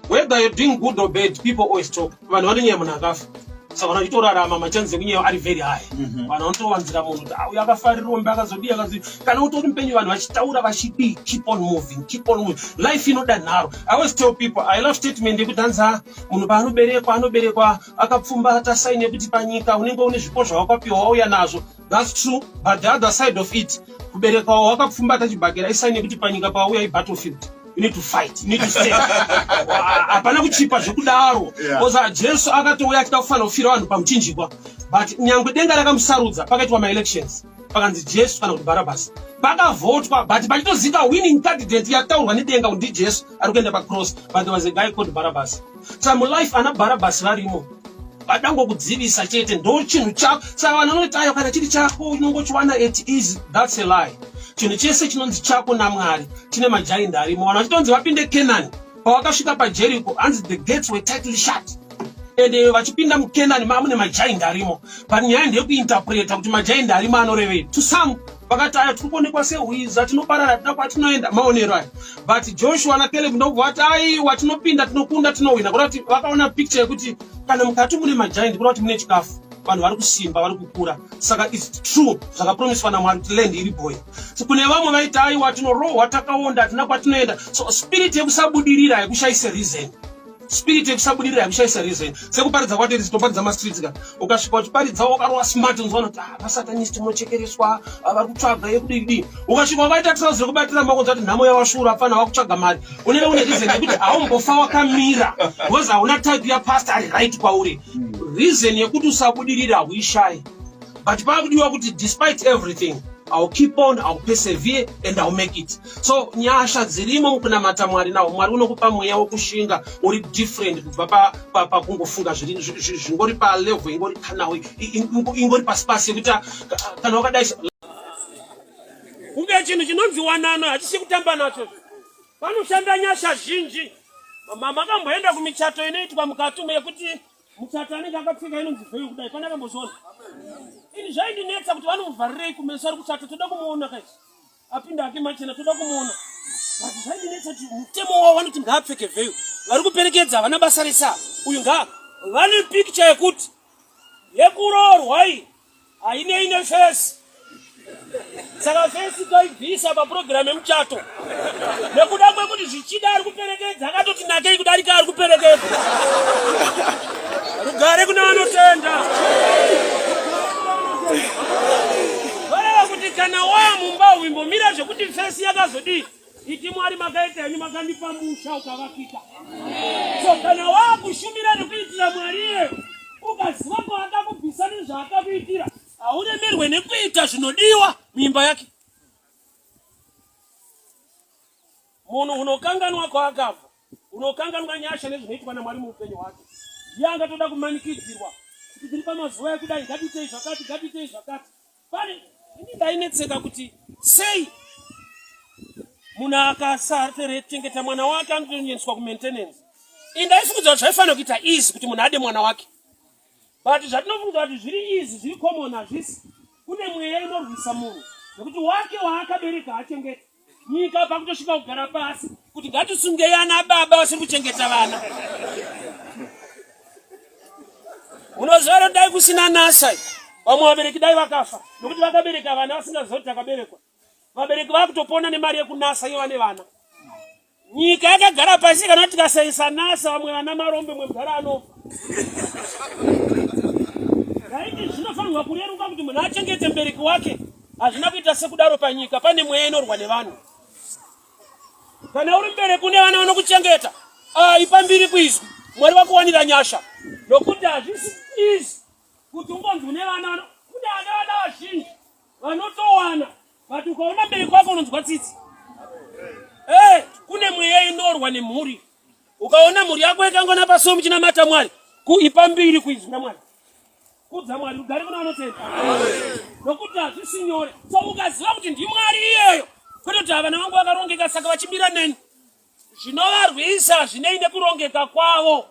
Whether you're doing good or bad, people always talk. When one year munagafa. So when you told her, my chances are very high. When on to one's Ramon, we have a fire room back as a dear. Cannot open penny one, watch Taura Bashipi, keep on moving, keep on moving. Life you know that now. I always tell people, I love statement, they would answer, Unubanu Berequano Berequa, Akapfumba, Tasai, Panica, Unigo, Nisposha, Opio, Yanazo. That's true, but the other side of it, Berequa, Akapfumba, Bagger, I sign a bit Panica, we battlefield. You need to fight. You need to stay. Apana kuchipa zvekudaro. Koza Jesu akatouya akafana kufira vanhu pamuchinjikwa. But nyangwe denga rakamusarudza pakaitwa ma-elections. Pakanzi Jesu kana kuti Barabbas. Pakavotwa, but pachitozika winning candidate yataurwa nedenga kuti Jesu ari kuenda pacross. But there was a guy called Barabbas. Some life ana Barabbas varimo. Adango kudzivisa chete ndo chinhu chako. Saka vanhu vanoti ayo kana chiri chako unongochiwana it is. That's a lie. Chinhu chese chinonzi chako naMwari chine majainda arimo. Vanhu vachitonzi vapinde Canaan. Pavakasvika paJericho, hanzi the gates were tightly shut. And vachipinda muKenani mune majainda arimo. But nyaya ndeyekuinterpreta kuti majainda arimo anorevei. To some, vakati aya tiri kuonekwa sehwiza tinoparara tina kwatinoenda maonero aya. But Joshua naCaleb ndobva vati aiwa tinopinda tinokunda tinowina. Kuda kuti vakaona picture yekuti kana mukati mune majainda kuda kuti mune chikafu. Vanhu vari kusimba vari kukura. Saka it's true zvakapromiswa naMwari kuti land iri boy. So kune vamwe vaiti aiwa tinorohwa takaonda tina kwatinoenda. So spirit yekusabudirira yekushaisa reason. Spirit yekusabudirira yekushaisa reason. Sekuparidza kwatiri tinoparidza mastreets ka. Ukasvika uchiparidza wakarowa smart unzwana kuti vasatanisi tinochekereswa vari kutsvaga yekudii. Ukasvika wakaita trouser kubatira makonzo kuti nhamo yawashura apana wakutsvaga mari. Unenge une reason yekuti haumbofa wakamira. Because hauna type yapastor ari right kwauri. Reason yekuti usabudirira huishai. But pakudiwa kuti despite everything, I'll keep on, I'll persevere, and I'll make it. So nyasha dzirimo mukunamata Mwari nawo. Mwari unokupa mweya wokushinga uri different kubva pakungofunga zvingori pa level ingori kanawe ingori pa space yekuti kana wakadai kunge chinhu chinonzi wanano hachisi kutamba nacho. Panoshanda nyasha zhinji. Mama akamboenda kumichato inoitwa mukatume yekuti muchato anenge akapfeka inonzi vheyu kudai pana akambozona. Ini zvaindinetsa kuti vanomuvharirei kumeso ari kuchato toda kumuona kaisi. Apinda ake machena toda kumuona. But zvaindinetsa kuti mutemo wavo vanoti ngaapfeke vheyu. Vari kuperekedza havana basa resa. Uyu vane picture yekuti yekuroorwa iyi haine face. Saka face toibvisa paprogram yemuchato. Nekuda kwekuti zvichida ari kuperekedza akatoti nakei kudarika ari kuperekedza. Rugare kuna vanotenda. Vareva kuti kana wamumba uimbomira zvekuti face yakazodii iti Mwari makaita henyu makandipa musha ukavakika. So kana wakushumira nekuitira Mwari iye ukaziva kwaakakubvisa nezvaakakuitira hauremerwe nekuita zvinodiwa muimba yake. Munhu unokanganwa kwaakafa, unokanganwa nyasha nezvinoitwa naMwari muupenyu hwake. Iye angatoda kumanikidzirwa kuti tiri pamazuva ekudai ngatiitei zvakati. Pane ndainetseka kuti sei munhu akasachengeta mwana wake anotoendeswa kumaintenance. Ndaifungudza kuti zvaifanira kuita easy kuti munhu ade mwana wake. But zvatinofunga kuti zviri easy zviri common hazvisi. Kune mweya inorwisa munhu nekuti wake waakabereka achengeta. Nyika pakutosvika kugara pasi kuti ngatisungei ana baba vasiri kuchengeta vana. Unoziva dai kusina nasa. Vamwe vabereki dai vakafa nokuti vakabereka vana vasingazivi kuti vakaberekwa. Vabereki vakutopona nemari yekunasa iva nevana. Nyika yakagara pasi kana kuti tikasaisa nasa vamwe vana marombe mwe mugara anofa. Raiti zvinofanirwa kureruka kuti munhu achengete mubereki wake. Hazvina kuita sekudaro panyika pane mweya inorwa nevanhu. Kana uri mubereki une vana vanokuchengeta, ipambiri kuizwi Mwari vakuwanira nyasha. Nokuti hazvisi easy kuti ungonzi une vana kune vana vazhinji vanotowana but ukaona mubereki wako unonzwa tsitsi. Kune mweya inorwa nemhuri. Ukaona mhuri yako yakangona paso muchinamata Mwari ipambiri kuizwi naMwari. Kudza Mwari ugare kuna vanotenda. Nokuti hazvisi nyore. So ukaziva kuti ndiMwari iyeyo kwete kuti vana vangu vakarongeka saka vachibira neni zvinovarwisa zvinei nekurongeka kwavo.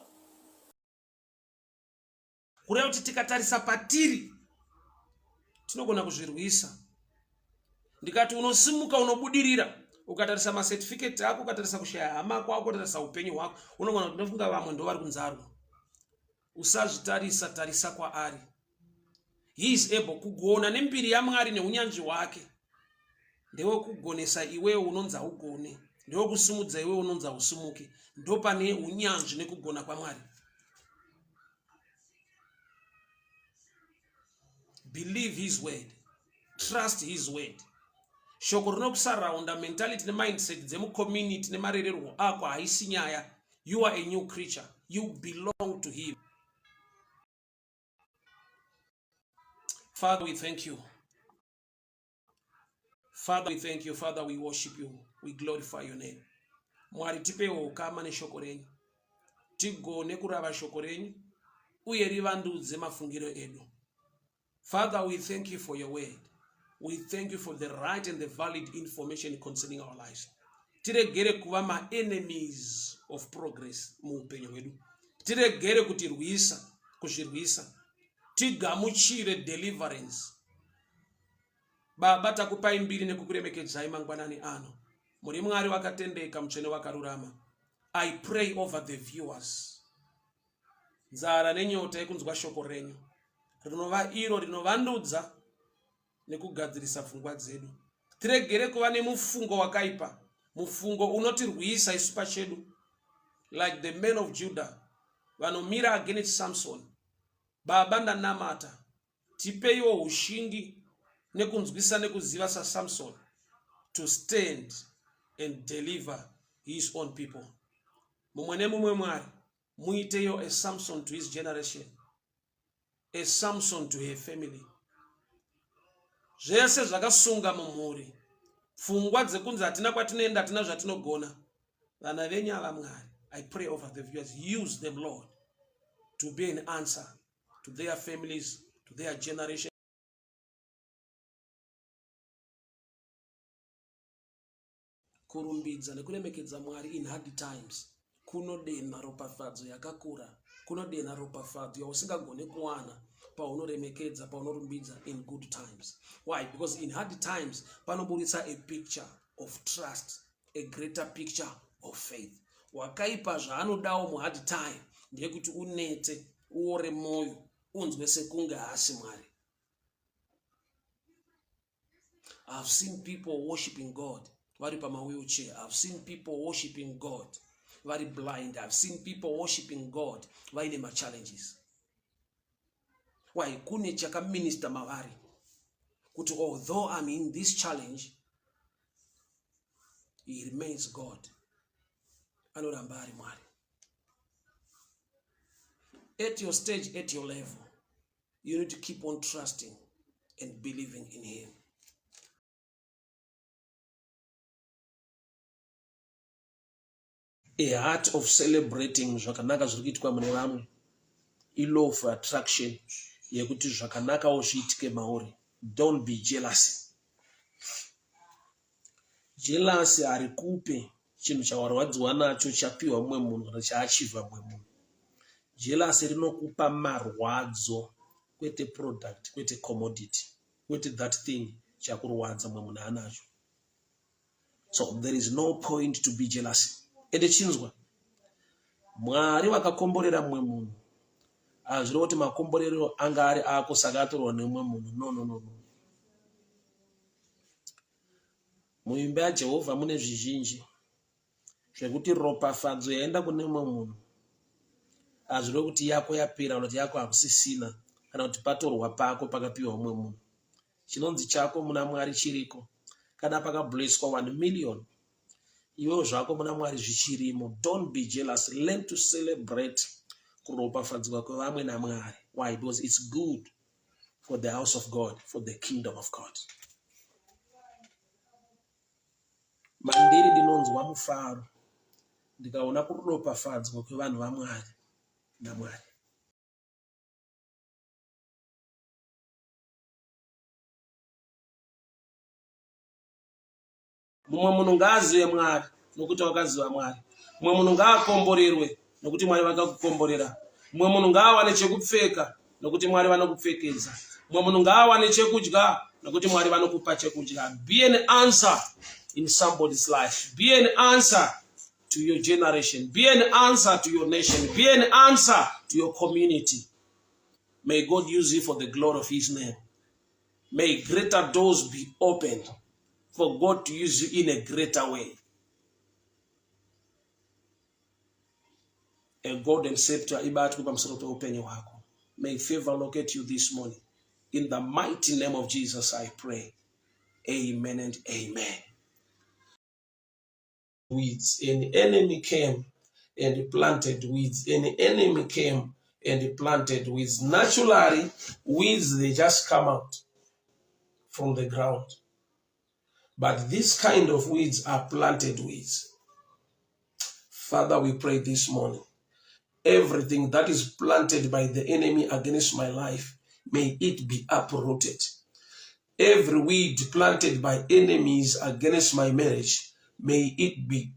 Kureva kuti tikatarisa patiri tinogona kuzvirwisa. Ndikati unosimuka unobudirira ukatarisa macertificate ako, ukatarisa kushaya hama kwako, ukatarisa upenyu hwako, unogona kuti unofunga vamwe ndo vari kunzarwa. Usazvitarisa, tarisa kwaari. He is able kugona nembiri yaMwari neunyanzvi hwake. Ndewe kugonesa iwe unonza ugone, ndewe kusumudza iwe unonza usumuke. Ndo pane unyanzvi nekugona kwaMwari. Believe his word. Trust his word. Shoko rinokusaraunda mentality ne mindset dzemu community nemarererwo ako haisi nyaya. You are a new creature. You belong to him. Father, we thank you. Father, we thank you. Father, we worship you. We glorify your name. Mwari tipewo ukama neshoko renyu. Tigone kurava shoko renyu uye rivandudze mafungiro edu. Father, we thank you for your word. We thank you for the right and the valid information concerning our lives. Tiregere kuva ma enemies of progress muupenyu hwedu. Tiregere kutirwisa, kuzvirwisa. Tigamuchire deliverance. Baba takupai mbiri nekukuremekedzai mangwanani ano. Muri Mwari wakatendeka, mutsvene wakarurama. I pray over the viewers. Nzara nenyota yekunzwa shoko renyu rinova iro rinovandudza nekugadzirisa pfungwa dzedu. Tiregere kuva nemufungo wakaipa, mufungo unotirwisa isu pachedu, like the men of Judah vanomira against Samson. Baba ndanamata, tipeiwo ushingi nekunzwisa nekuziva saSamson to stand and deliver his own people. Mumwe nemumwe Mwari muiteyo a Samson to his generation, a Samson to her family. Zvese zvakasunga mumhuri, pfungwa dzekunzi hatina kwatinoenda, hatina zvatinogona, vana venyu ava Mwari, I pray over the viewers, use them Lord to be an answer to their families, to their generation. Kurumbidza nekuremekedza Mwari in hard times kunodena ropafadzo yakakura, kunodena ropafadzo yausingagone kuwana paunoremekedza, paunorumbidza in good times. Why? Because in hard times panoburitsa a picture of trust, a greater picture of faith. Wakaipa zvaanodawo mu hard time ndeyekuti unete, uore moyo, unzwe sekunge haasi Mwari. I've seen people worshiping God vari pama wheelchair. I've seen people worshiping God very blind. I've seen people worshiping God vaine ma challenges. Why? Kune chaka minister mavari kuti although I'm in this challenge, he remains God. Anoramba ari Mwari. At your stage, at your level, you need to keep on trusting and believing in him. A heart of celebrating zvakanaka zviri kuitwa mune vamwe, law of attraction yekuti zvakanakawo zviitike mauri. Don't be jealous. Jealous harikupe chinhu chawarwadziwa nacho chapiwa mumwe munhu kana chaachivha mumwe munhu. Jealous rinokupa marwadzo, kwete product, kwete commodity, kwete that thing chakurwadza mumwe munhu anacho. So there is no point to be jealous. Ede chinzwa, Mwari wakakomborera mumwe munhu hazviri kuti makomborero anga ari ako saka atorwa nemumwe munhu. No. Muimba yaJehovha mune zvizhinji zvekuti ropafadzo yaenda kune mumwe munhu hazviri kuti yako yapera kana kuti yako hakusisina kana kuti patorwa pako pakapiwa mumwe munhu. Chinonzi chako muna Mwari chiriko. Kana pakablesswa 1 million, iwewo zvako muna Mwari zvichirimo. Don't be jealous. Learn to celebrate kuropafadzwa kwevamwe naMwari. Why? Because it's good for the house of God, for the kingdom of God. Mandiri ndinonzwa mufaro ndikaona kuropafadzwa kwevanhu vaMwari naMwari. Mumwe munhu ngaazive Mwari nokuti wakaziva Mwari. Mumwe munhu ngaakomborerwe nokuti Mwari vakakukomborera. Mumwe munhu ngaawane chekupfeka nokuti Mwari vanokupfekedza. Mumwe munhu ngaawane chekudya nokuti Mwari vanokupa chekudya. Be an answer in somebody's life. Be an answer to your generation. Be an answer to your nation. Be an answer to your community. May God use you for the glory of his name. May greater doors be opened for God to use you in a greater way. A golden scepter, may favor locate you this morning. In the mighty name of Jesus, I pray. Amen and amen. Weeds. An enemy came and planted weeds. An enemy came and planted weeds. Naturally, weeds, they just come out from the ground. But this kind of weeds are planted weeds. Father, we pray this morning. Everything that is planted by the enemy against my life, may it be uprooted. Every weed planted by enemies against my marriage, may it be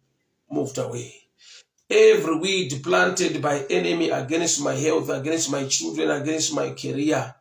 moved away. Every weed planted by enemy against my health, against my children, against my career,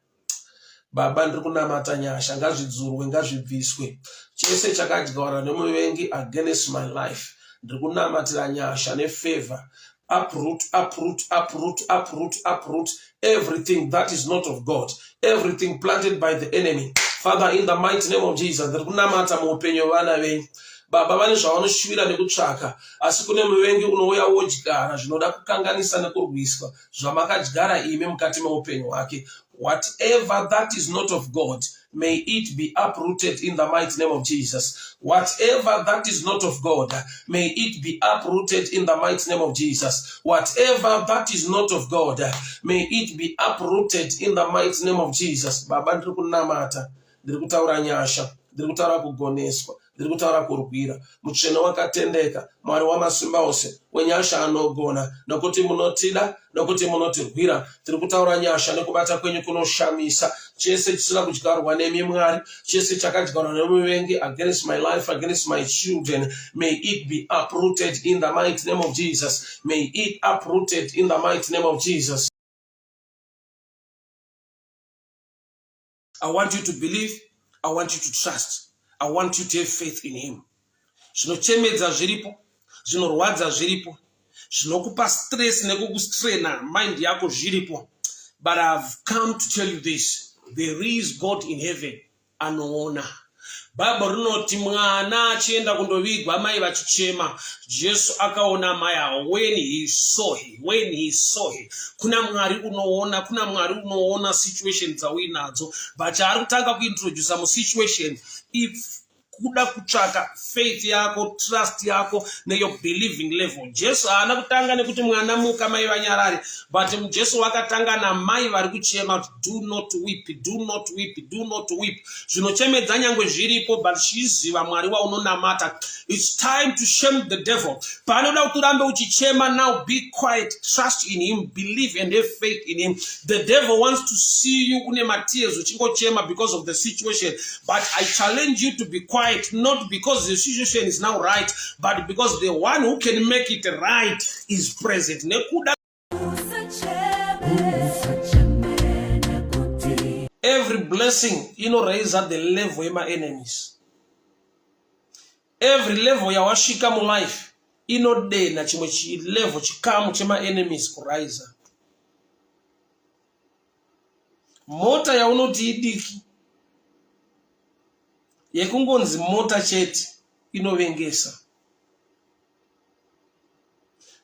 Baba ndikunamata nyasha ngazvidzurwe ngazvibviswe. Chese chakadyarwa nemuvengi against my life, ndikunamatira nyasha nefavor. Uproot, uproot, uproot, uproot, uproot everything that is not of God, everything planted by the enemy. Father, in the mighty name of Jesus, ndikunamata muupenyu vana venyu. Baba vane zvavanoshuvira nekutsvaka, asi kune muvengi unouya wodyara zvinoda kukanganisa nekurwiswa zvamakadyara imi mukati meupenyu hwake. Whatever that is not of God, may it be uprooted in the mighty name of Jesus. Whatever that is not of God, may it be uprooted in the mighty name of Jesus. Whatever that is not of God, may it be uprooted in the mighty name of Jesus. Baba ndiri kunamata, ndiri kutaura nyasha, ndiri kutaura kugoneswa, ndiri kutaura kurwira. Mutsvene wakatendeka, Mwari wamasimba ose, wenyasha anogona, nokuti munotida, nokuti munotirwira. Tiri kutaura nyasha nekubata kwenyu kunoshamisa. Chese chisina kudyarwa nemi Mwari, chese chakadyarwa nemuvengi against my life, against my children, may it be uprooted in the mighty name of Jesus. May it uprooted in the mighty name of Jesus. I want you to believe, I want you to trust, I want you to have faith in him. Zvinochemedza zviripo, zvinorwadza zviripo, zvinokupa stress nekukustrena mind yako zviripo. But I've come to tell you this, there is God in heaven anoona. Bible rinoti mwana achienda kundovigwa mai vachichema, Jesu akaona mai awo. When he saw her, kuna Mwari unoona situations dzauinadzo, but ari kutanga kuintroduce mu situation. If kuda kutsvaka faith yako, trust yako, neyo believing level. Jesu haana kutanga nekuti mwana muka mai vanyarare, but Jesu wakatanga na mai vari kuchema, do not weep, do not weep, do not weep. Zvinochemedza nyangwe zviripo, but chiziva Mwari waunonamata. It's time to shame the devil. Panoda kuti urambe uchichema, now be quiet, trust in him, believe and have faith in him. The devil wants to see you une matears uchingochema because of the situation, but I challenge you to be quiet. Not because the situation is now right, but because the one who can make it right is present. Every blessing, raise at the level of my enemies. Every level yawashika mu life, day na chimwe level chikamu chema enemies kuraiza. Mota ya unoti idiki, yekungonzi mota chete inovengesa.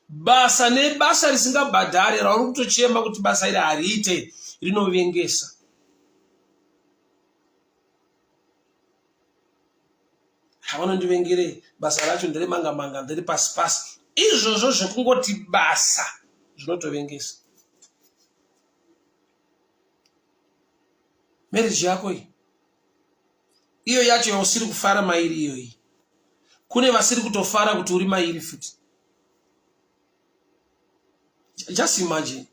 Basa nebasa risingabhadhari rauri kutochema kuti basa iri hariite rinovengesa. Havanondivengere basa racho ndere manga ndere pasi. Izvozvo zvekungoti basa zvinotovengesa. Marriage yako iyo yacho yausiri kufara mairi iyo. Kune vasiri kutofara kuti uri mairi futi. Just imagine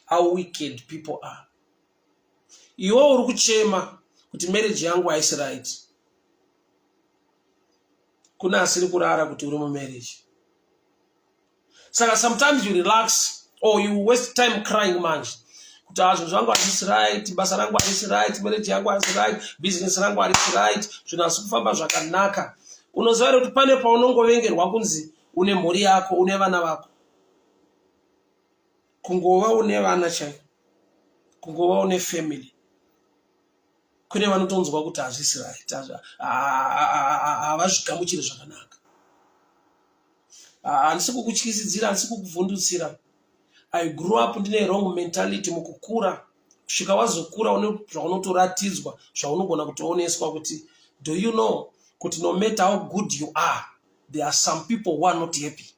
how wicked people are. Iwo uri kuchema kuti marriage yangu haisi right. Kuna asiri kurara kuti uri mu marriage. Saka sometimes you relax or you waste time crying manje. Kuti azvo zvangu hazisi right, basa rangu hazisi right, marriage yangu hazisi right, business rangu hazisi right, zvinhu hazisi kufamba zvakanaka. unoziva kuti pane paunongovengerwa kunzi une mhuri yako, une vana vako, kungova une vana chaivo, kungova une family. Kune vanotonzwa kuti hazvisi right, havazvigamuchiri zvakanaka. Handisi kukutyisidzira, handisi kukuvhundutsira. I grew up ndine wrong mentality mukukura. Kusvika wazokura une zvaunotoratidzwa, zvaunogona kutooneswa kuti, do you know kuti no matter how good you are, there are some people who are not happy.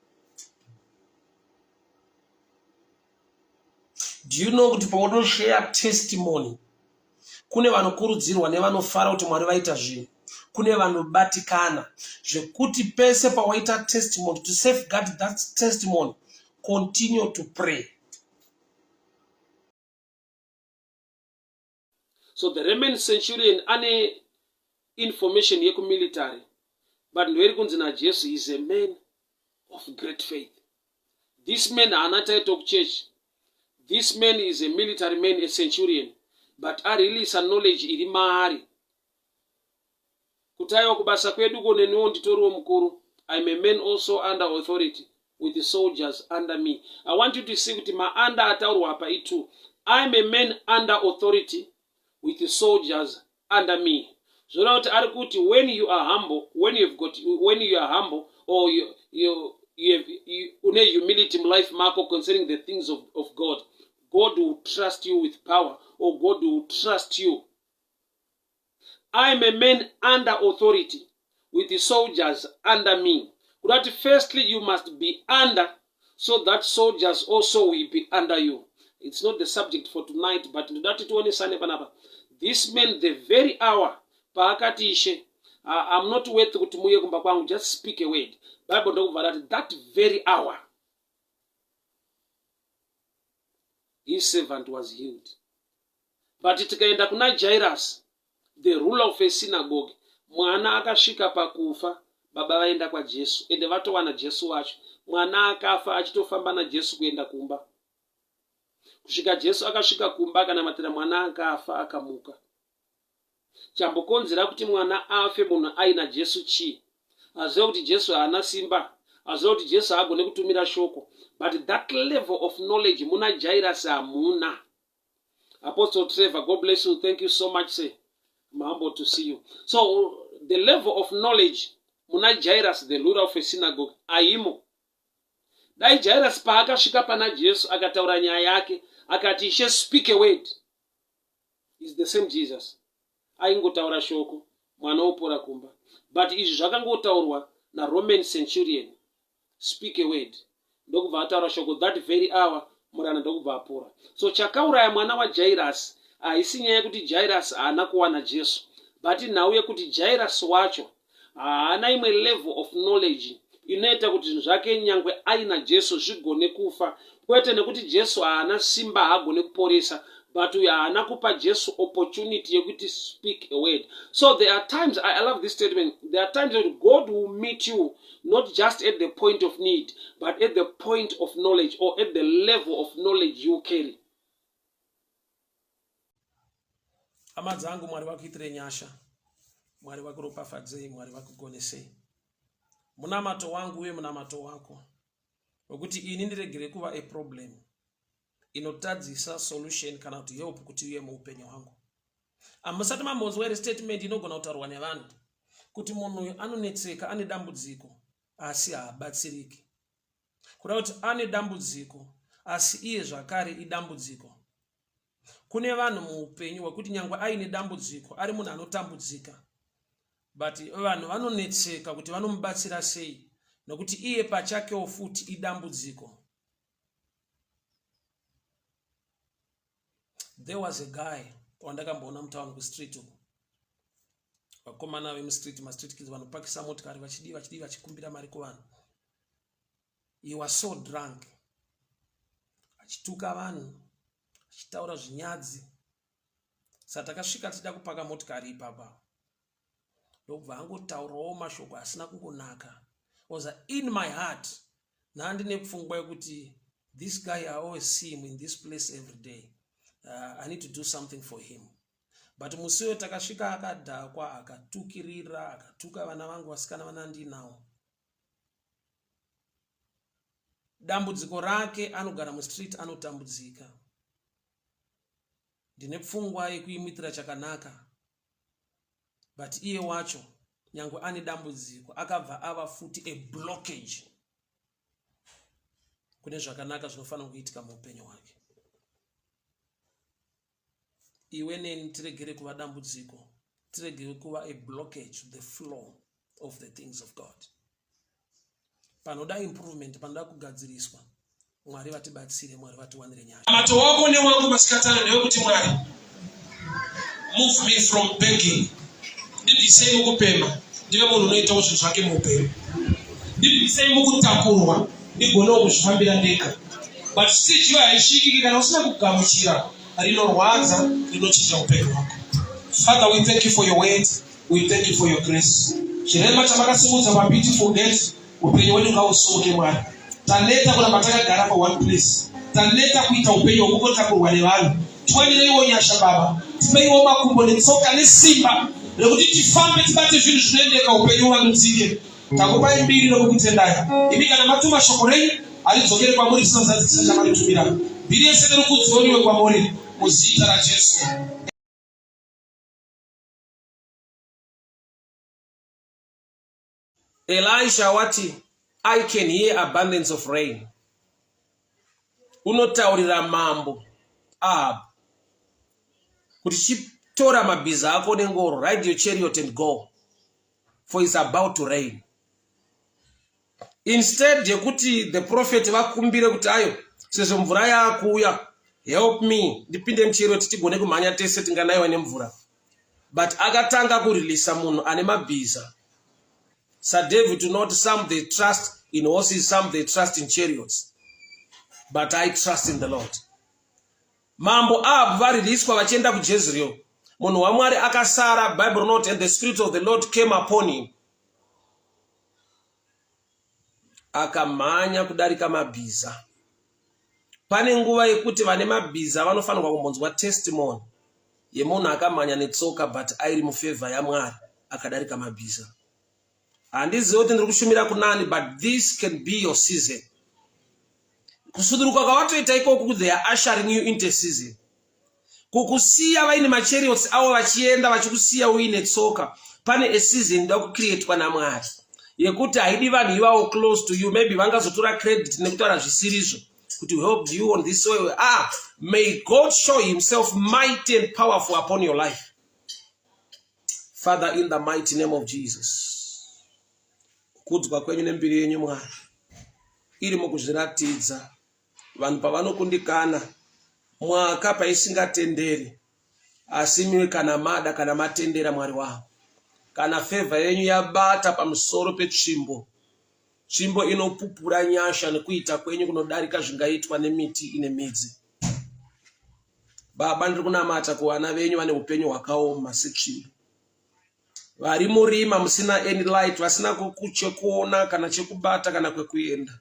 Do you know kuti paunoshare testimony, kune vanokurudzirwa nevanofara kuti Mwari vaita zvinhu, kune vanobatikana zvekuti pese pawaita testimony, to safeguard that testimony, continue to pray. So the Roman centurion ane information yeku military, but ndweri kunzi na Jesu is a man of great faith. This man anataita kuchurch. This man is a military man, a centurion, but arilisa knowledge iri maari. Kutaiwa kubasa kwedu koneniwo nditoriwo mukuru. I'm a man also under authority with the soldiers under me. I want you to see kuti under ataurwa apa itu. I'm a man under authority with the soldiers under me. So now when you are humble, when you are humble, or you have humility in life, Marco, concerning the things of God, God will trust you with power, or God will trust you. I am a man under authority with the soldiers under me. That firstly you must be under, so that soldiers also will be under you. It's not the subject for tonight, but this man, the very hour, I'm not worth to just speak a word. Bible talk about that very hour, his servant was healed. But tikaenda kuna Jairus, the ruler of a synagogue, mwana akashika pakufa, baba vaenda kwa Jesu, ende vatowana Jesu wacho. Mwana akafa achitofamba na Jesu kuenda kumba. Kusvika Jesu akasvika kumba akanamatira mwana akafa akamuka. Chambokonzera kuti mwana afe munhu aina Jesu chi? Aziva kuti Jesu haana simba, aziva kuti Jesu haagone kutumira shoko. But that level of knowledge muna Jairus hamuna. Apostle Trevor, God bless you. Thank you so much, sir. I'm humbled to see you. So the level of knowledge muna Jairus, the ruler of a synagogue, aimo. Dai Jairus paakasvika pana Jesu akataura nyaya yake akati she speak a word. Is the same Jesus. Aingotaura shoko mwana opora kumba. But izvi zvakangotaurwa na Roman centurion. Speak a word. Ndokubva ataura shoko that very hour murana ndokubva apora. So chakauraya mwana wa Jairus haisi nyaya yekuti Jairus haana kuwana Jesu, but nhau yekuti Jairus wacho haana imwe level of knowledge inoita kuti zvinhu zvake nyangwe aina Jesu zvigone kufa, kwete nekuti Jesu haana simba haagone kuporesa, but uyo haana kupa Jesu opportunity yekuti speak a word. So there are times, I love this statement, there are times that God will meet you not just at the point of need, but at the point of knowledge, or at the level of knowledge you carry. Amadzangu Mwari vakuitire nyasha, Mwari vakuropafadzei, Mwari vakugonesei. Munamato wangu uye munamato wako, wekuti ini ndiregere kuva a problem inotadzisa solution kana kuti help kuti uye muupenyu hwangu. Amusati mambonzwa statement inogona kutaurwa nevanhu kuti munhu uyu anonetseka, ane dambudziko asi haabatsiriki. Kuda kuti ane dambudziko asi iye zvakare idambudziko. Kune vanhu muupenyu wekuti nyangwe aine dambudziko ari munhu anotambudzika, but vanhu vanonetseka kuti vanomubatsira sei nokuti iye pachakewo futi idambudziko. There was a guy wandakamboona mutauni kustreet uko. Vakomana vemustreet, ma-street kids vanopakisa motikari vachikumbira mari kuvanhu. He was so drunk. Achituka vanhu, achitaura zvinyadzi. Saka takasvika tida kupaka motikari ipapa. Ndobva angotaurawo mashoko asina kungonaka. Was in my heart. Nandine pfungwa yekuti this guy, I always see him in this place every day. I need to do something for him. But musiwe takasvika akadhakwa, akatukirira, akatuka vana vangu vasikana vanandinawo. Dambudziko rake anogara mustreet anotambudzika. Ndine pfungwa yekuimitira chakanaka. But iye wacho nyangwe ane dambudziko akabva ava futi a blockage kune zvakanaka zvinofanira kuitika muupenyu hwake. Iwe neni tiregere kuva dambudziko, tiregere kuva a blockage to the flow of the things of God. Panoda improvement, panoda kugadziriswa. Mwari vatibatsire, Mwari vatiwanire nyasha. Amato wako ne wangu masikatana newe kuti Mwari move me from begging. Ndibvisei mukupema, ndive munhu unoita zvinhu zvake muupenyu. Ndibvisei mukutakurwa, ndigonewo kuzvifambira ndega. But stage iyo haisvikiki kana usina kugamuchira, rinorwadza, rinochinja upenyu hwako. Father, we thank you for your word. We thank you for your grace. Chirema chamakasimudza pa beautiful days, upenyu hwedu ngausimuke Mwari. Taleta kuramba takagara pa one place. Taleta kuita upenyu hwokukotakurwa nevanhu. Tiwanireiwo nyasha Baba. Tipeiwo makumbo netsoka nesimba rekuti tifambe tibate zvinhu zvinoendeka upenyu hwamudzike. Takupai mbiri nokukutendai. Imi kana matuma shoko renyu haridzokere kwamuri tisazadzisa chamaritumira. Mbiri yese nerikudzoriwe kwamuri muzita raJesu. Elisha wati, I can hear abundance of rain. Unotaurira mambo Ahab kuti chitora mabhiza ako nengoro, ride your chariot and go, for it's about to rain. Instead yekuti the prophet vakumbire kuti ayo sezvo mvura yakuuya, help me ndipinde muchariot tigone kumhanya tese tinganayiwa nemvura. But akatanga kureleasa munhu ane mabhiza. Sir David, to not some they trust in horses, some they trust in chariots. But I trust in the Lord. Mambo Ahab variliswa vachienda kuJezreel. Munhu waMwari akasara, Bible note, and the Spirit of the Lord came upon him. Akamhanya kudarika mabhiza. Pane nguva yekuti vane mabhiza vanofanirwa kumbonzwa testimony yemunhu akamhanya netsoka but airi mufavor yaMwari akadarika mabhiza. Handizivi kuti ndiri kushumira kunani, but this can be your season. Kusuduruka kwavatoita ikoko, they are ushering you into a season. Kukusiya vaine machariots avo vachienda vachikusiya uine tsoka. Pane a season da kucreatewa naMwari yekuti haidi vanhu ivavo close to you. Maybe vangazotora credit nekutaura zvisirizvo kuti helped you on this way. May God show himself mighty and powerful upon your life. Father, in the mighty name of Jesus. Kudzwa kwenyu nembiri yenyu Mwari iri mukuzviratidza vanhu pavanokundikana mwaka paisingatenderi, asi miwe kana mada kana matendera Mwari wavo, kana favor yenyu yabata pamusoro petsvimbo, tsvimbo inopupura nyasha nekuita kwenyu kunodarika zvingaitwa nemiti ine midzi. Baba, ndiri kunamata kuvana venyu vane upenyu hwakaoma setsvimbo, vari murima musina any light, vasina chekuona kana chekubata kana kwekuenda,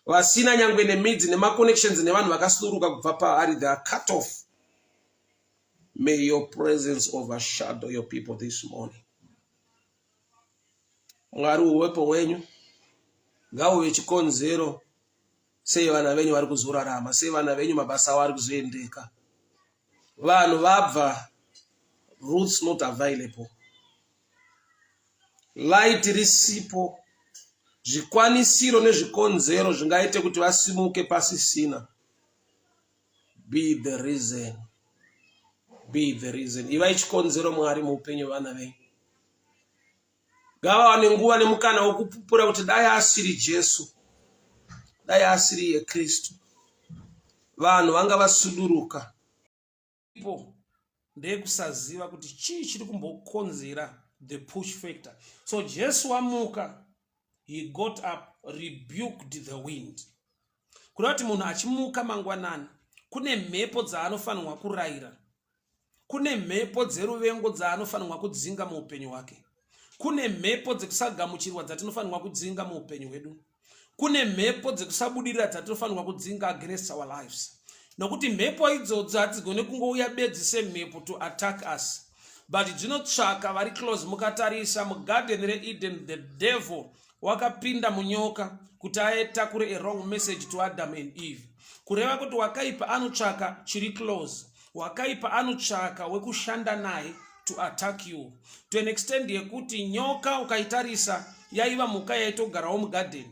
vasina nyangwe nemidzi nemaconnections nevanhu vakasuduruka kubva paari, they are cut off. May your presence overshadow your people this morning. Mwari, uwepo hwenyu ngahuve chikonzero sei vana venyu vari kuzorarama, sei vana venyu mabasa avo ari kuzoendeka. Vanhu vabva, roots not available, light risipo, zvikwanisiro nezvikonzero zvingaite kuti vasimuke pasisina. Be the reason. Be the reason. Ivai chikonzero Mwari muupenyu vana venyu. Ngavawane nguva nemukana wokupupura kuti dai asiri Jesu, dai asiri yeKristu, vanhu vanga vasuduruka. Ipo ndekusaziva kuti chii chiri kumbokonzera the push factor. So Jesu amuka, he got up, rebuked the wind. Kuna kuti munhu achimuka mangwanani, kune mhepo dzaanofanirwa kurayira, kune mhepo dzeruvengo dzaanofanirwa kudzinga muupenyu hwake, kune mhepo dzekusagamuchirwa dzatinofanirwa kudzinga muupenyu hwedu, kune mhepo dzekusabudirira dzatinofanirwa kudzinga against our lives. nokuti mhepo idzodzo hadzigone kungouya bedzi semhepo to attack us, but dzinotsvaka vari close. Mukatarisa mugarden reEden, the devil wakapinda munyoka kuti atakure a wrong message to Adam and Eve, kureva kuti wakaipa anotsvaka chiri close, wakaipa anotsvaka wekushanda naye to attack you to an extent yekuti nyoka ukaitarisa yaiva mhuka yaitogarawo mugarden,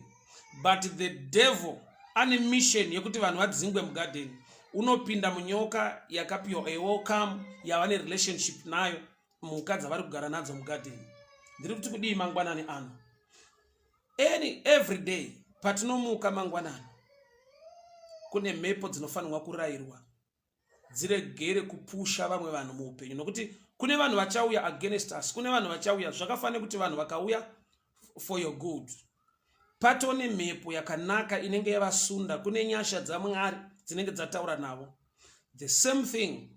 but the devil ane mission yekuti vanhu vadzingwe mugarden. Unopinda munyoka yakapiwa a welcome yava nerelationship nayo mhuka dzavari kugara nadzo mugarden. Ndiri kuti kudii mangwanani ano, every day patinomuka mangwanani kune mhepo dzinofanirwa kurayirwa dziregere kupusha vamwe vanhu muupenyu, nokuti kune vanhu vachauya against us, kune vanhu vachauya. Zvakafanira kuti vanhu vakauya for your good. Patone mhepo yakanaka inenge yavasunda, kune nyasha dzaMwari dzinenge dzataura navo. The same thing,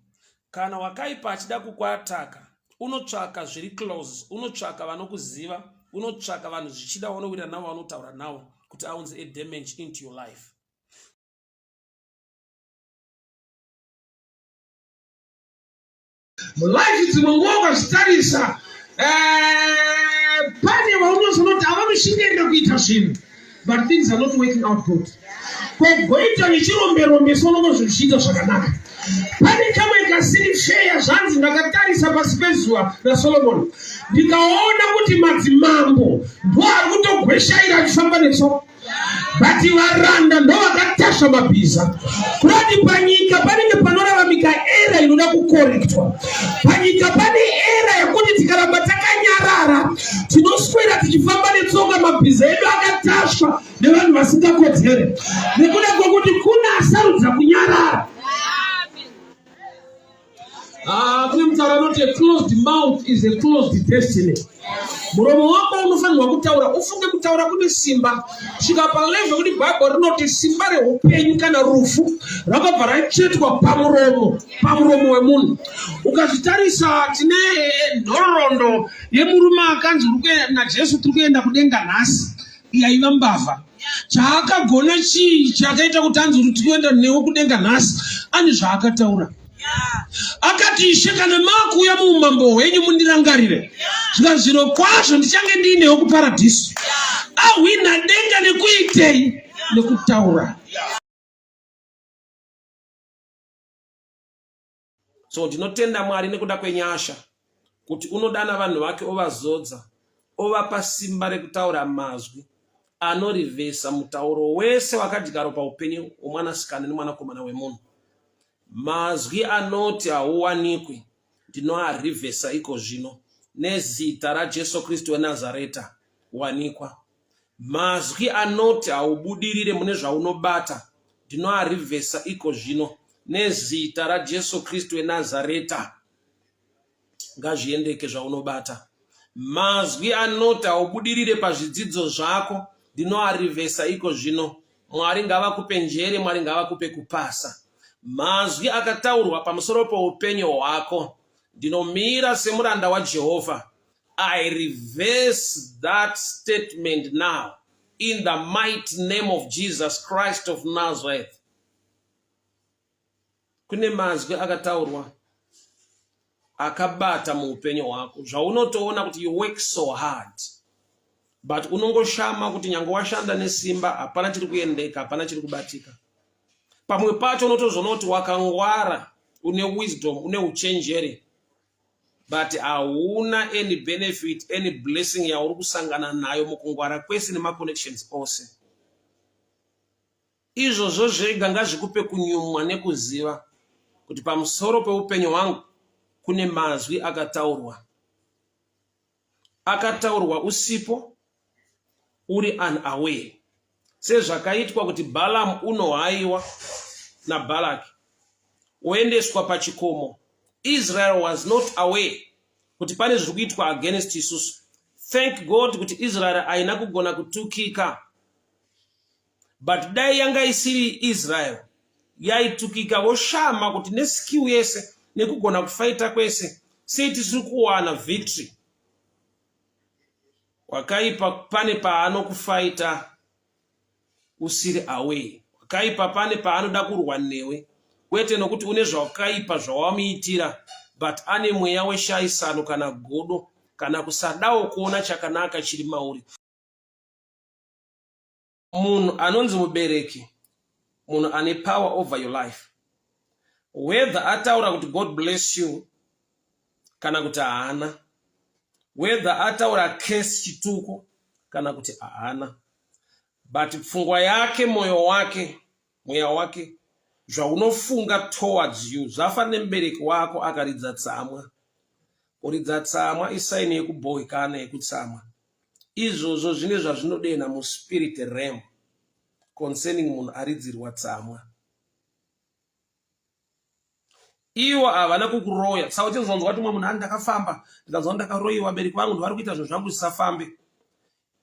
kana wakaipa achida kukuataka, unotsvaka zviri close, unotsvaka vanokuziva, unotsvaka vanhu zvichida vanowira navo, vanotaura navo kuti aunze a damage into your life. Life is mungoka zitarisa pane vaunozonoti avanoshingairira kuita zvinhu, but things are not working out good. Kogoita nechiromberombe sonono zvichiita zvakanaka. Pane kamwe kasiri feya zvanzi ndakatarisa pasi pezuva naSolomoni, ndikaona kuti madzimambo ndo ari kutogweshaira achifamba netsoka, but varanda ndo vakatasva mabhiza. Kurati panyika panenge panoravamika era inoda kukorektwa. Panyika pane era yekuti tikaramba takanyarara tinoswera tichifamba netsoka, mabhiza edu akatasva nevanhu vasingakodzere, nekuda kwokuti kuna asarudza kunyarara. Kune mutauro anoti a closed mouth is a closed destiny. Muromo wako unofanirwa kutaura, ufunge kutaura kune simba. Svika palevel kuti Bible rinoti simba reupenyu kana rufu rakabva rachetwa pamuromo wemunhu. Ukazvitarisa tine nhoroondo yemurume akanzi naJesu tiri kuenda kudenga nhasi, yaiva mbavha. Chaakagona chii chakaita kuti anzi kuti tiri kuenda newe kudenga nhasi? Ane zvaakataura. Akati Ishe, kana makuuya muumambo hwenyu mundirangarire, zviro kwazvo ndichange ndiinewo kuparadhiso. Ahwina denga nekuitei? Nekutaura. So ndinotenda Mwari nekuda kwenyasha kuti unodana vanhu vake ovazodza, ovapa simba rekutaura mazwi anorivhesa mutauro wese wakadyarwa paupenyu hwomwanasikana nemwanakomana wemunhu. Mazwi anoti hauwanikwi ndinoarivhesa iko zvino nezita raJesu Kristu weNazareta wanikwa. Mazwi anoti haubudirire mune zvaunobata ndinoarivhesa iko zvino nezita raJesu Kristu weNazareta ngazviendeke zvaunobata. Mazwi anoti haubudirire pazvidzidzo zvako ndinoarivhesa iko zvino. Mwari ngavakupe njere, Mwari ngavakupe kupasa. Mazwi akataurwa pamusoro poupenyu hwako, ndinomira semuranda waJehovha. I reverse that statement now in the mighty name of Jesus Christ of Nazareth. Kune mazwi akataurwa akabata muupenyu hwako, zvaunotoona kuti you work so hard, but unongoshama kuti nyange washanda nesimba hapana chiri kuendeka, hapana chiri kubatika. Pamwe pacho unotozonoti wakangwara, une wisdom, une uchenjeri, but hauna any benefit, any blessing yauri kusangana nayo mukungwara kwese nemaconnections ose. Izvozvo zvega ngazvikupe kunyumwa nekuziva kuti pamusoro peupenyu hwangu kune mazwi akataurwa. Akataurwa usipo, uri unaware. Sezvakaitwa kuti Balaam unohaiwa naBalaki oendeswa pachikomo. Israel was not aware kuti pane zviri kuitwa against isusu. Thank God kuti Israel haina kugona kutukika. But dai yanga isiri Israel yaitukika voshama kuti neskill yese nekugona kufaita kwese sei tisiri kuwana victory. Wakaipa pane paanokufaita usiri away. Wakaipa pane paanoda kurwa newe kwete nokuti une zvakaipa zvawamuitira, but ane mweya weshayisano kana godo kana kusadawo kuona chakanaka chiri mauri. Munhu anonzi mubereki, munhu ane power over your life. Whether ataura kuti God bless you kana kuti haana, whether ataura case chituko kana kuti haana, but pfungwa yake, moyo wake, mweya wake, zvaunofunga towards you zvafanira mubereki wako akaridza tsamwa. Kuridza tsamwa isaini yekubhohikana yekutsamwa. Izvozvo zvine zvazvinodena muspirit realm concerning munhu aridzirwa tsamwa. Iwo havana kukuroya. Saka tinzonzwa kuti munhu ndakafamba ndikazwa ndakaroyiwa bereki vangu vari kuita zvinhu zvangu zvisafambe.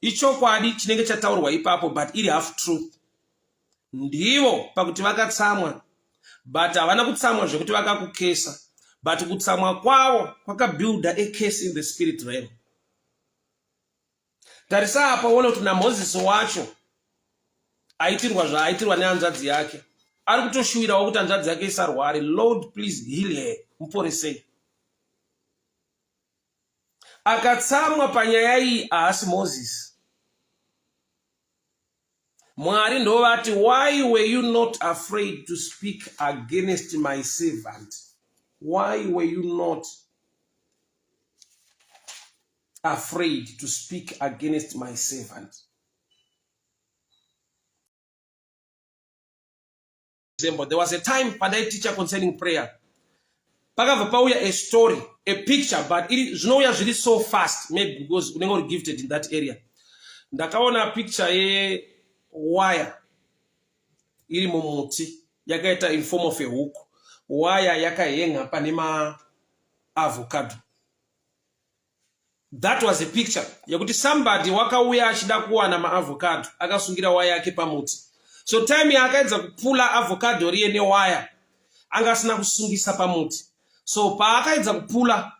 Ichokwadi chinenge chataurwa ipapo, but iri half truth. Ndivo pakuti vakatsamwa, but havana kutsamwa zvekuti vakakukesa, but kutsamwa kwavo kwakabuilda a case in the spirit realm. Tarisa apa uone kuti naMozisi wacho aitirwa zvaaitirwa nehanzvadzi yake. Ari kutoshuwirawo kuti hanzvadzi yake isarware. Lord, please heal her, muporesei. Akatsamwa panyaya iyi haasi Mozisi. Mwari ndovati, why were you not afraid to speak against my servant? Why were you not afraid to speak against my servant? There was a time Padai teacher concerning prayer. Pakabva pauya a story, a picture, but zvinouya zviri so fast, maybe because unenge uri gifted in that area. Ndakaona picture wire iri mumuti yakaita in form of a hook. Wire yakahenga pane avocado. That was a picture yakuti somebody wakauya achida kuwana avocado akasungira wire yake pamuti. So time yakaedza kupula avocado riye newire angasina kusungisa pamuti. So paakaedza kupula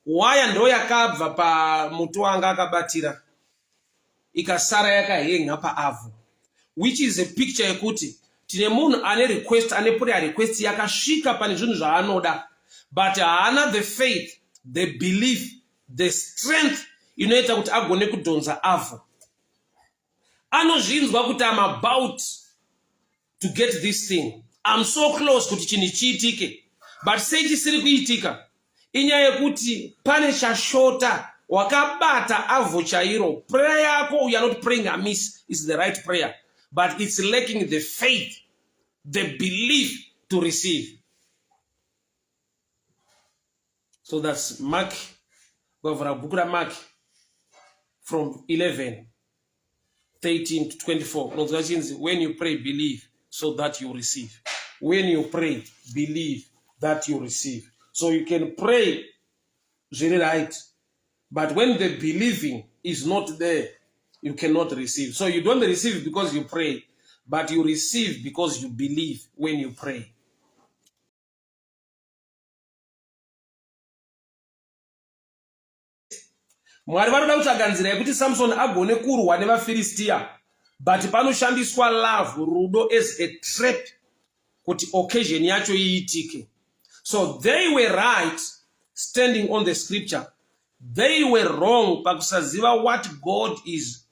wire ndo yakabva pamuti wanga akabatira ikasara yakahenga paavho, which is a picture yekuti tine munhu ane request, ane prayer request yakasvika pane zvinhu zvaanoda, but haana the faith, the belief, the strength inoita kuti agone kudhonza avho. Anozvinzwa kuti I'm about to get this thing, I'm so close kuti chinhu chiitike, but sei chisiri kuitika inyaya yekuti pane chashota. Wakabata avho chairo. Prayer yako, you are not praying amiss, is the right prayer, but it's lacking the faith, the belief to receive. So that's Mark, Mark from 11, 13 to 24. When you pray, believe so that you receive. When you pray, believe that you receive. So you can pray really right, but when the believing is not there, you cannot receive. So you don't receive because you pray, but you receive because you believe when you pray. Mwari vanoda kutsvaga nzira yekuti Samson agone kurwa nevaFiristia, but panoshandiswa love, rudo, as a trap kuti occasion yacho iitike. So they were right standing on the scripture. They were wrong pakusaziva what God is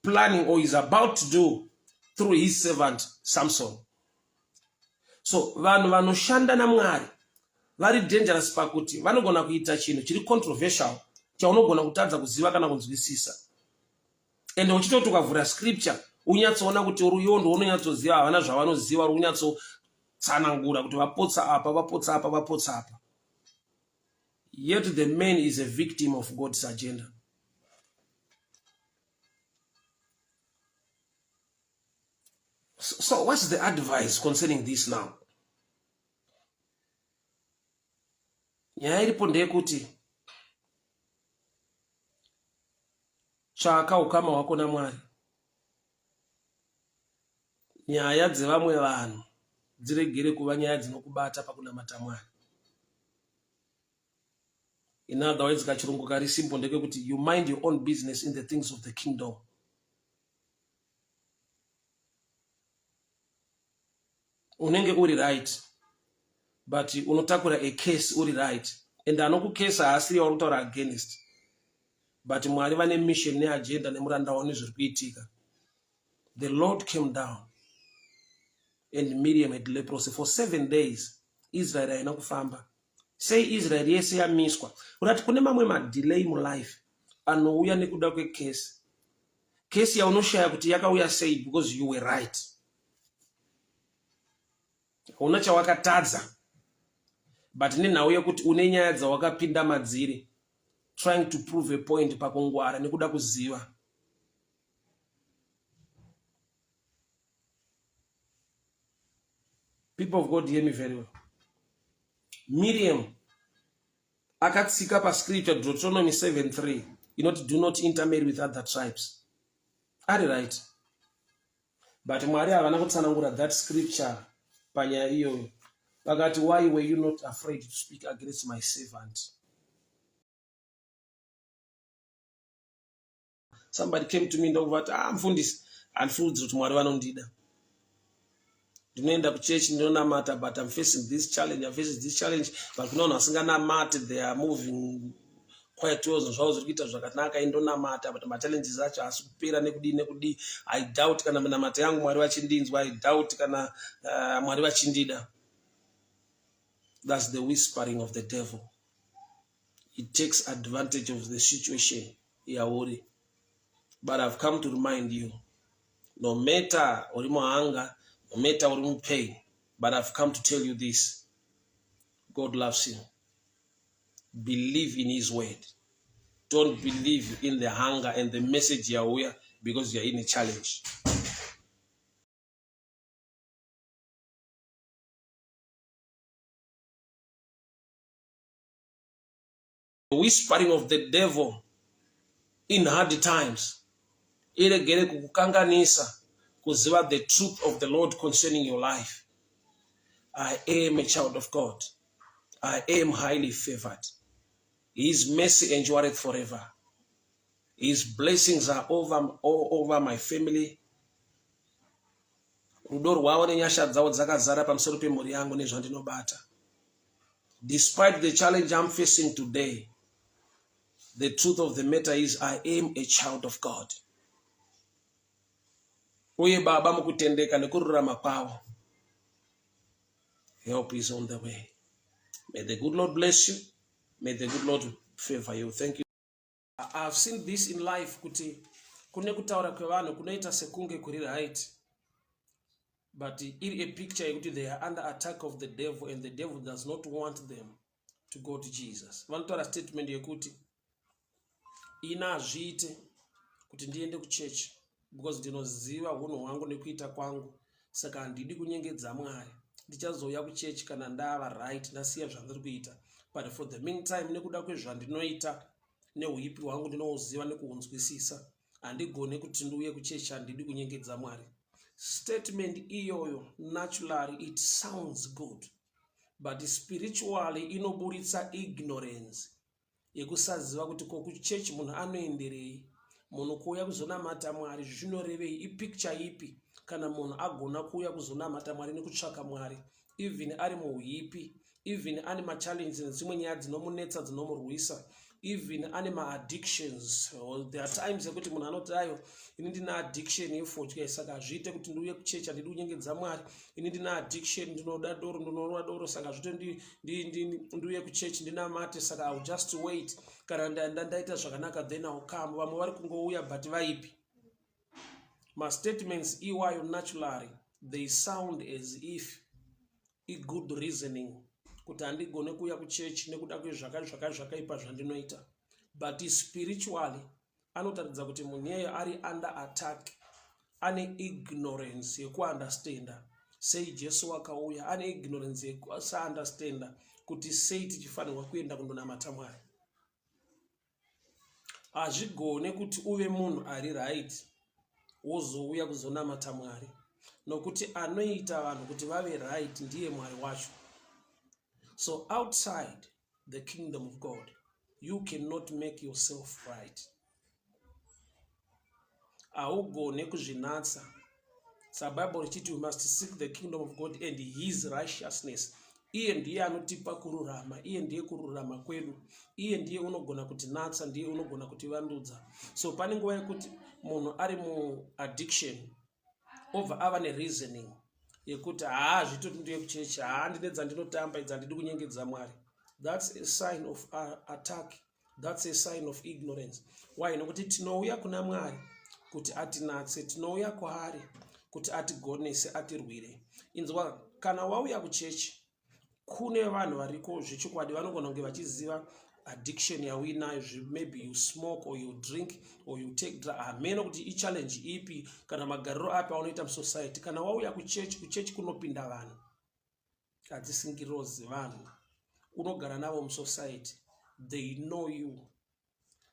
planning or is about to do through his servant Samson. So vanhu vanoshanda naMwari vari dangerous pakuti vanogona kuita chinhu chiri controversial chaunogona kutadza kuziva kana kunzwisisa. And uchitoti ukavhura scripture unyatsoona kuti uyo ndo unonyatsoziva, havana zvavanoziva, uri kunyatsotsanangura kuti vapotsa apa vapotsa apa vapotsa apa. Yet the man is a victim of God's agenda. So what's the advice concerning this now? Nyaya iripo ndeyekuti tsvaka ukama hwako naMwari. Nyaya dzevamwe vanhu dziregere kuva nyaya dzinokubata pakunamata Mwari. In other words, kachirungu kari simple ndekekuti you mind your own business in the things of the kingdom. unenge uri right, but unotakura a case uri right, and anokukesa haasiri wauri kutaura against, but Mwari vane mission neagenda nemuranda wavo nezviri kuitika. The Lord came down and Miriam had leprosy for 7 days. Israel haina kufamba. Sei Israel yese yamiswa. Urati kune mamwe madelay mulife anouya nekuda kwekesi. Kesi yaunoshaya kuti yakauya sei because you were right. Una chawakatadza. But nenhau yekuti une nyaya dzawakapinda madziri, trying to prove a point pakungwara nekuda kuziva. People of God, hear me very well. Miriam akatsika pa scripture Deuteronomy 7:3, do not intermarry with other tribes. Are right? But Mwari havana kutsanangura that scripture panyaya iyoyo. Vakati, why were you not afraid to speak against my servant? Somebody came to me and said, mfundisi, handifudzi kuti Mwari vanondida. Ndinoenda kuchurch ndinonamata, but I'm facing this challenge, but kunoona vasinganamati, they are moving quite well, zvavo zviri kuita zvakanaka, indonamata, but machallenges acho haasi kupera nekudii. I doubt kana minamata yangu Mwari vachindinzwa, I doubt kana Mwari vachindida. That's the whispering of the devil. He takes advantage of the situation. Yaori. But I've come to remind you, no matter urimo anger, no matter urimo pain, but I've come to tell you this: God loves you. Believe in His word. Don't believe in the hunger and the message you are because you are in a challenge. The whispering of the devil in hard times, iregere kukukanganisa kuziva the truth of the Lord concerning your life. I am a child of God. I am highly favored. His mercy endureth forever. His blessings are all over my family. Rudo rwavo nenyasha dzavo dzakazara pamusoro pemhuri yangu nezvandinobata. Despite the challenge I'm facing today, the truth of the matter is I am a child of God. Uye baba mukutendeka nekururama kwavo. Help is on the way. May the good Lord bless you. May the good Lord favor you. Thank you. I've seen this in life, kuti kune kutaura kwevanhu kunoita sekunge kuri right, but iri a picture yekuti they are under attack of the devil, and the devil does not want them to go to Jesus. Vanotaura statement yekuti ina azviite kuti ndiende kuchechi because ndinoziva hunhu hwangu nekuita kwangu, saka handidi kunyengedza Mwari. Ndichazouya kuchechi kana ndava right, ndasiya zvandiri kuita, but for the meantime nekuda kwezvandinoita neuipi hwangu ndinoziva nekuhunzwisisa, handigone kuti ndiuye kuchechi, handidi kunyengedza Mwari. Statement iyoyo naturally it sounds good, but spiritually inoburitsa ignorance yekusaziva kuti kuchechi munhu anoenderei, munhu kuuya kuzonamata Mwari zvinorevei, ipicture ipi kana munhu agona kuuya kuzonamata Mwari nekutsvaka Mwari, even ari muhipi, even ane machallenges nedzimwe nyaya dzinomunetsa dzinomurwisa, even ane maaddictions. There are times yekuti munhu anoti ayo ini ndina addiction yefodya, saka hazviite kuti ndiuye kuchechi, handidi kunyengedza Mwari. Ini ndina addiction, ndinoda doro, ndinorwa doro, saka zvito ndiuye kuchechi ndinamate, saka I'll just wait. Kana ndaita zvakanaka then I'll come. Vamwe vari kungouya but vaipi. My statements iwayo naturally they sound as if a good reasoning kuti handigone kuuya kuchechi nekuda kwezvakaipa zvandinoita, but spiritually anotaridza kuti munhu iyeyo ari under attack, ane ignorance yekuunderstanda sei Jesu wakauya, ane ignorance yekusaunderstanda kuti sei tichifanirwa kuenda kundonamata Mwari. Hazvigone kuti uve munhu ari right wozouya kuzonamata Mwari, nokuti anoita vanhu kuti vave right ndiye Mwari wacho. So outside the kingdom of God, you cannot make yourself right. Haugone kuzvinatsa saBhayibheri richiti we must seek the kingdom of God and his righteousness. Iye ndiye anotipa kururama, iye ndiye kururama kwedu, iye ndiye unogona kutinatsa, ndiye unogona kutivandudza. So pane nguva yekuti munhu ari muaddiction obva ava nereasoning yekuti zvitoti ndiye kuchechi, ndine dzandinotamba idzi, handidi kunyengedza Mwari. That's a sign of attack. That's a sign of ignorance. Why? Nokuti tinouya kuna Mwari kuti atinatse, tinouya kwaari kuti atigonese, atirwire. Inzwa, kana wauya kuchechi, kune vanhu variko zvechokwadi vanogona kunge vachiziva addiction yauinayo, maybe you smoke or you drink or you take drugs. Hamena kuti ichallenge ipi kana magariro api aunoita musociety. Kana wauya kuchechi kunopinda vanhu, hadzisingirozi vanhu unogara navo musociety, they know you.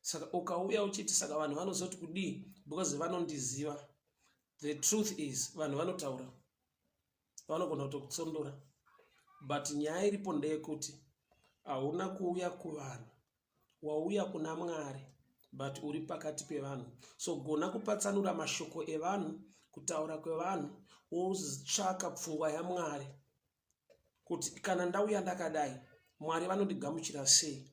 Saka ukauya uchiti saka vanhu vanozoti kudii because vanondiziva. The truth is vanhu vanotaura, vanogona kutokutsondora, but nyaya iripo ndeyekuti hauna kuuya kuvanhu, wauya kuna Mwari, but uri pakati pevanhu. So gona kupatsanura mashoko evanhu, kutaura kwevanhu, wotsvaka pfungwa yaMwari kuti kana ndauya ndakadai, Mwari vanondigamuchira sei.